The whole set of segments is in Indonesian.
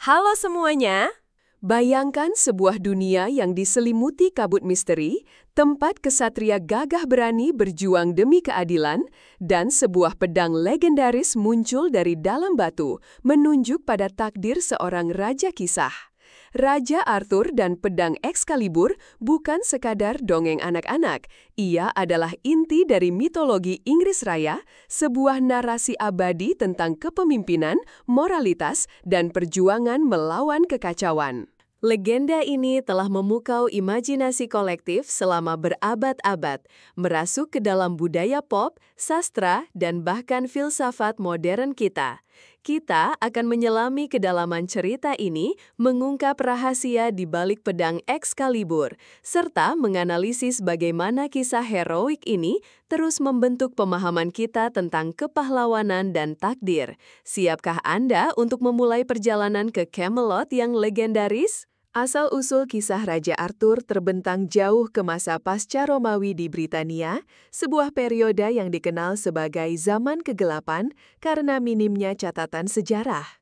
Halo semuanya! Bayangkan sebuah dunia yang diselimuti kabut misteri, tempat kesatria gagah berani berjuang demi keadilan, dan sebuah pedang legendaris muncul dari dalam batu, menunjuk pada takdir seorang raja kisah. Raja Arthur dan pedang Excalibur bukan sekadar dongeng anak-anak. Ia adalah inti dari mitologi Inggris Raya, sebuah narasi abadi tentang kepemimpinan, moralitas, dan perjuangan melawan kekacauan. Legenda ini telah memukau imajinasi kolektif selama berabad-abad, merasuk ke dalam budaya pop, sastra, dan bahkan filsafat modern kita. Kita akan menyelami kedalaman cerita ini, mengungkap rahasia di balik pedang Excalibur, serta menganalisis bagaimana kisah heroik ini terus membentuk pemahaman kita tentang kepahlawanan dan takdir. Siapkah Anda untuk memulai perjalanan ke Camelot yang legendaris? Asal-usul kisah Raja Arthur terbentang jauh ke masa pasca Romawi di Britania, sebuah periode yang dikenal sebagai zaman kegelapan karena minimnya catatan sejarah.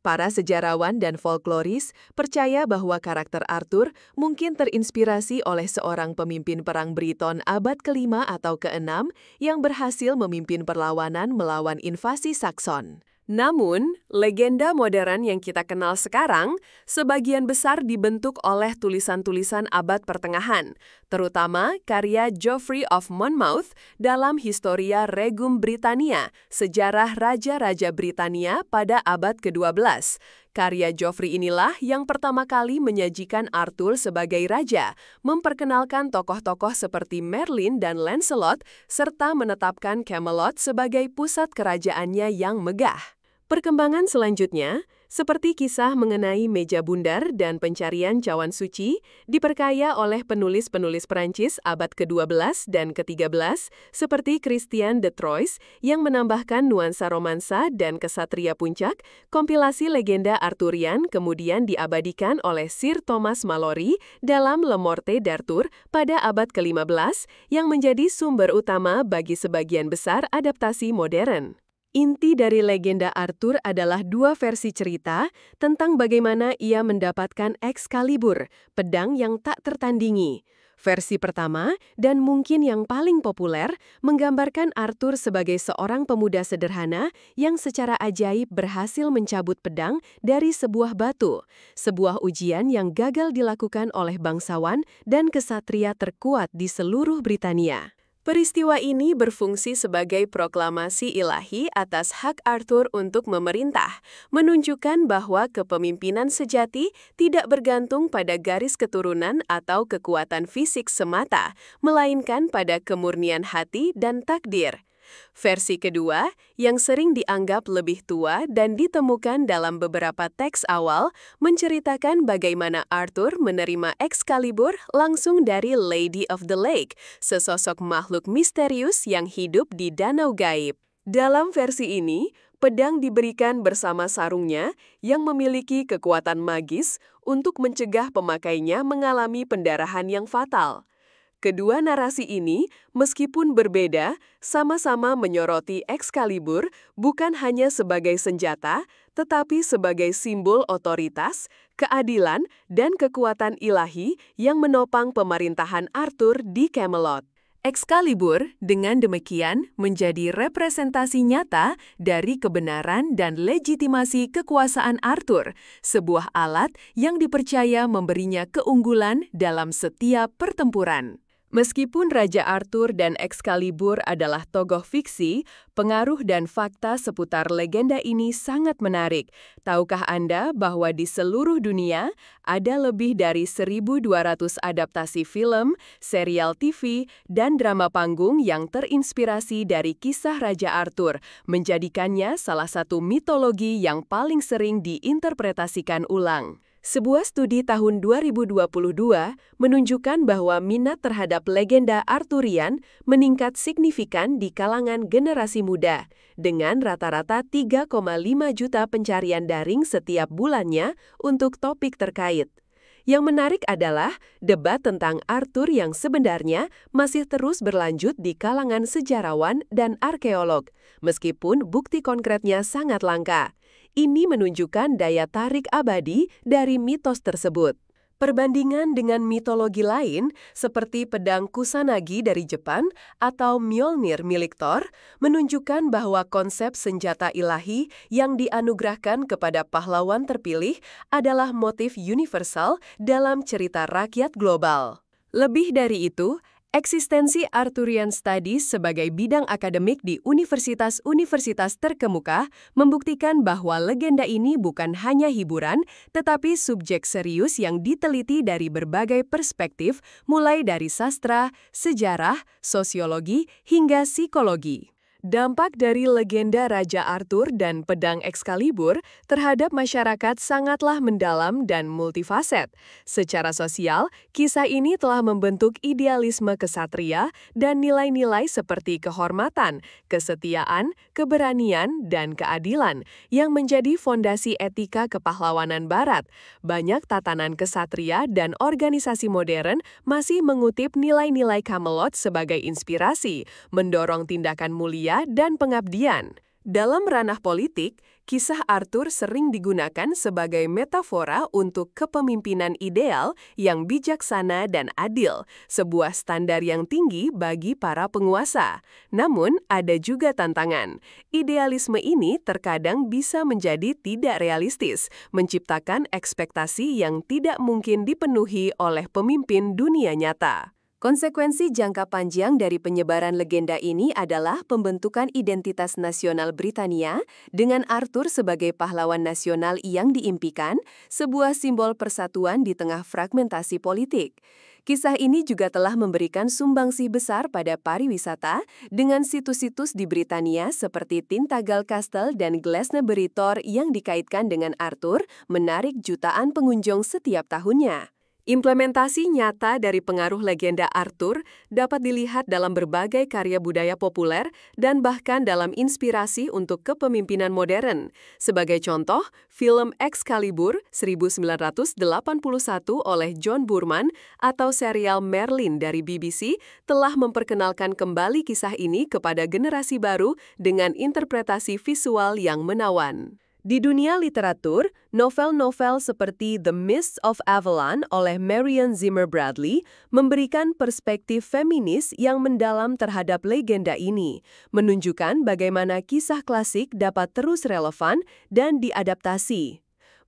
Para sejarawan dan folkloris percaya bahwa karakter Arthur mungkin terinspirasi oleh seorang pemimpin perang Briton abad ke-5 atau ke-6 yang berhasil memimpin perlawanan melawan invasi Saxon. Namun, legenda modern yang kita kenal sekarang sebagian besar dibentuk oleh tulisan-tulisan abad pertengahan, terutama karya Geoffrey of Monmouth dalam Historia Regum Britannia, sejarah Raja-Raja Britania pada abad ke-12. Karya Geoffrey inilah yang pertama kali menyajikan Arthur sebagai raja, memperkenalkan tokoh-tokoh seperti Merlin dan Lancelot, serta menetapkan Camelot sebagai pusat kerajaannya yang megah. Perkembangan selanjutnya, seperti kisah mengenai meja bundar dan pencarian cawan suci, diperkaya oleh penulis-penulis Prancis abad ke-12 dan ke-13, seperti Christian de Troyes yang menambahkan nuansa romansa dan kesatria puncak. Kompilasi legenda Arthurian kemudian diabadikan oleh Sir Thomas Malory dalam Le Morte d'Arthur pada abad ke-15, yang menjadi sumber utama bagi sebagian besar adaptasi modern. Inti dari legenda Arthur adalah dua versi cerita tentang bagaimana ia mendapatkan Excalibur, pedang yang tak tertandingi. Versi pertama, dan mungkin yang paling populer, menggambarkan Arthur sebagai seorang pemuda sederhana yang secara ajaib berhasil mencabut pedang dari sebuah batu, sebuah ujian yang gagal dilakukan oleh bangsawan dan kesatria terkuat di seluruh Britania. Peristiwa ini berfungsi sebagai proklamasi ilahi atas hak Arthur untuk memerintah, menunjukkan bahwa kepemimpinan sejati tidak bergantung pada garis keturunan atau kekuatan fisik semata, melainkan pada kemurnian hati dan takdir. Versi kedua, yang sering dianggap lebih tua dan ditemukan dalam beberapa teks awal, menceritakan bagaimana Arthur menerima Excalibur langsung dari Lady of the Lake, sesosok makhluk misterius yang hidup di danau gaib. Dalam versi ini, pedang diberikan bersama sarungnya yang memiliki kekuatan magis untuk mencegah pemakainya mengalami pendarahan yang fatal. Kedua narasi ini, meskipun berbeda, sama-sama menyoroti Excalibur bukan hanya sebagai senjata, tetapi sebagai simbol otoritas, keadilan, dan kekuatan ilahi yang menopang pemerintahan Arthur di Camelot. Excalibur dengan demikian menjadi representasi nyata dari kebenaran dan legitimasi kekuasaan Arthur, sebuah alat yang dipercaya memberinya keunggulan dalam setiap pertempuran. Meskipun Raja Arthur dan Excalibur adalah tokoh fiksi, pengaruh dan fakta seputar legenda ini sangat menarik. Tahukah Anda bahwa di seluruh dunia ada lebih dari 1.200 adaptasi film, serial TV, dan drama panggung yang terinspirasi dari kisah Raja Arthur, menjadikannya salah satu mitologi yang paling sering diinterpretasikan ulang. Sebuah studi tahun 2022 menunjukkan bahwa minat terhadap legenda Arthurian meningkat signifikan di kalangan generasi muda, dengan rata-rata 3,5 juta pencarian daring setiap bulannya untuk topik terkait. Yang menarik adalah debat tentang Arthur yang sebenarnya masih terus berlanjut di kalangan sejarawan dan arkeolog, meskipun bukti konkretnya sangat langka. Ini menunjukkan daya tarik abadi dari mitos tersebut. Perbandingan dengan mitologi lain, seperti pedang Kusanagi dari Jepang atau Mjolnir milik Thor, menunjukkan bahwa konsep senjata ilahi yang dianugerahkan kepada pahlawan terpilih adalah motif universal dalam cerita rakyat global. Lebih dari itu, eksistensi Arthurian Studies sebagai bidang akademik di universitas-universitas terkemuka membuktikan bahwa legenda ini bukan hanya hiburan, tetapi subjek serius yang diteliti dari berbagai perspektif, mulai dari sastra, sejarah, sosiologi, hingga psikologi. Dampak dari legenda Raja Arthur dan pedang Excalibur terhadap masyarakat sangatlah mendalam dan multifaset. Secara sosial, kisah ini telah membentuk idealisme kesatria dan nilai-nilai seperti kehormatan, kesetiaan, keberanian, dan keadilan yang menjadi fondasi etika kepahlawanan Barat. Banyak tatanan kesatria dan organisasi modern masih mengutip nilai-nilai Camelot sebagai inspirasi, mendorong tindakan mulia dan pengabdian. Dalam ranah politik, kisah Arthur sering digunakan sebagai metafora untuk kepemimpinan ideal yang bijaksana dan adil, sebuah standar yang tinggi bagi para penguasa. Namun, ada juga tantangan. Idealisme ini terkadang bisa menjadi tidak realistis, menciptakan ekspektasi yang tidak mungkin dipenuhi oleh pemimpin dunia nyata. Konsekuensi jangka panjang dari penyebaran legenda ini adalah pembentukan identitas nasional Britania dengan Arthur sebagai pahlawan nasional yang diimpikan, sebuah simbol persatuan di tengah fragmentasi politik. Kisah ini juga telah memberikan sumbangsih besar pada pariwisata dengan situs-situs di Britania seperti Tintagel Castle dan Glastonbury Tor yang dikaitkan dengan Arthur menarik jutaan pengunjung setiap tahunnya. Implementasi nyata dari pengaruh legenda Arthur dapat dilihat dalam berbagai karya budaya populer dan bahkan dalam inspirasi untuk kepemimpinan modern. Sebagai contoh, film Excalibur 1981 oleh John Boorman atau serial Merlin dari BBC telah memperkenalkan kembali kisah ini kepada generasi baru dengan interpretasi visual yang menawan. Di dunia literatur, novel-novel seperti The Mists of Avalon oleh Marion Zimmer Bradley memberikan perspektif feminis yang mendalam terhadap legenda ini, menunjukkan bagaimana kisah klasik dapat terus relevan dan diadaptasi.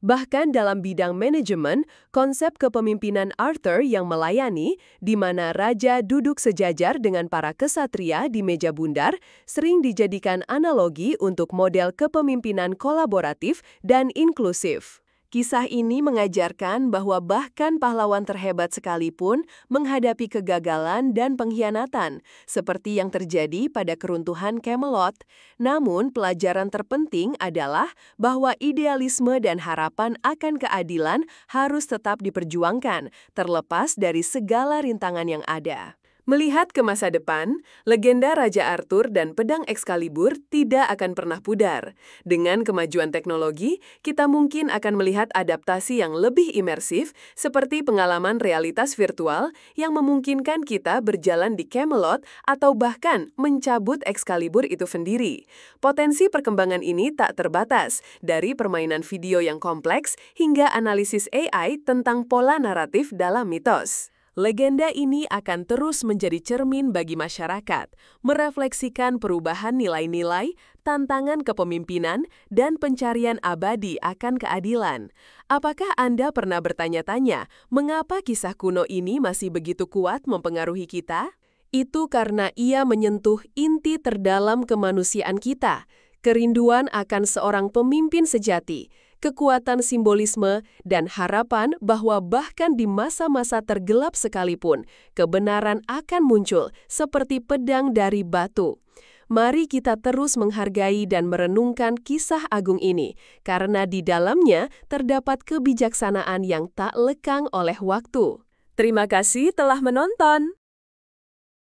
Bahkan dalam bidang manajemen, konsep kepemimpinan Arthur yang melayani, di mana raja duduk sejajar dengan para kesatria di meja bundar, sering dijadikan analogi untuk model kepemimpinan kolaboratif dan inklusif. Kisah ini mengajarkan bahwa bahkan pahlawan terhebat sekalipun menghadapi kegagalan dan pengkhianatan, seperti yang terjadi pada keruntuhan Camelot. Namun, pelajaran terpenting adalah bahwa idealisme dan harapan akan keadilan harus tetap diperjuangkan, terlepas dari segala rintangan yang ada. Melihat ke masa depan, legenda Raja Arthur dan pedang Excalibur tidak akan pernah pudar. Dengan kemajuan teknologi, kita mungkin akan melihat adaptasi yang lebih imersif seperti pengalaman realitas virtual yang memungkinkan kita berjalan di Camelot atau bahkan mencabut Excalibur itu sendiri. Potensi perkembangan ini tak terbatas, dari permainan video yang kompleks hingga analisis AI tentang pola naratif dalam mitos. Legenda ini akan terus menjadi cermin bagi masyarakat, merefleksikan perubahan nilai-nilai, tantangan kepemimpinan, dan pencarian abadi akan keadilan. Apakah Anda pernah bertanya-tanya, mengapa kisah kuno ini masih begitu kuat mempengaruhi kita? Itu karena ia menyentuh inti terdalam kemanusiaan kita, kerinduan akan seorang pemimpin sejati, kekuatan simbolisme, dan harapan bahwa bahkan di masa-masa tergelap sekalipun, kebenaran akan muncul seperti pedang dari batu. Mari kita terus menghargai dan merenungkan kisah agung ini, karena di dalamnya terdapat kebijaksanaan yang tak lekang oleh waktu. Terima kasih telah menonton!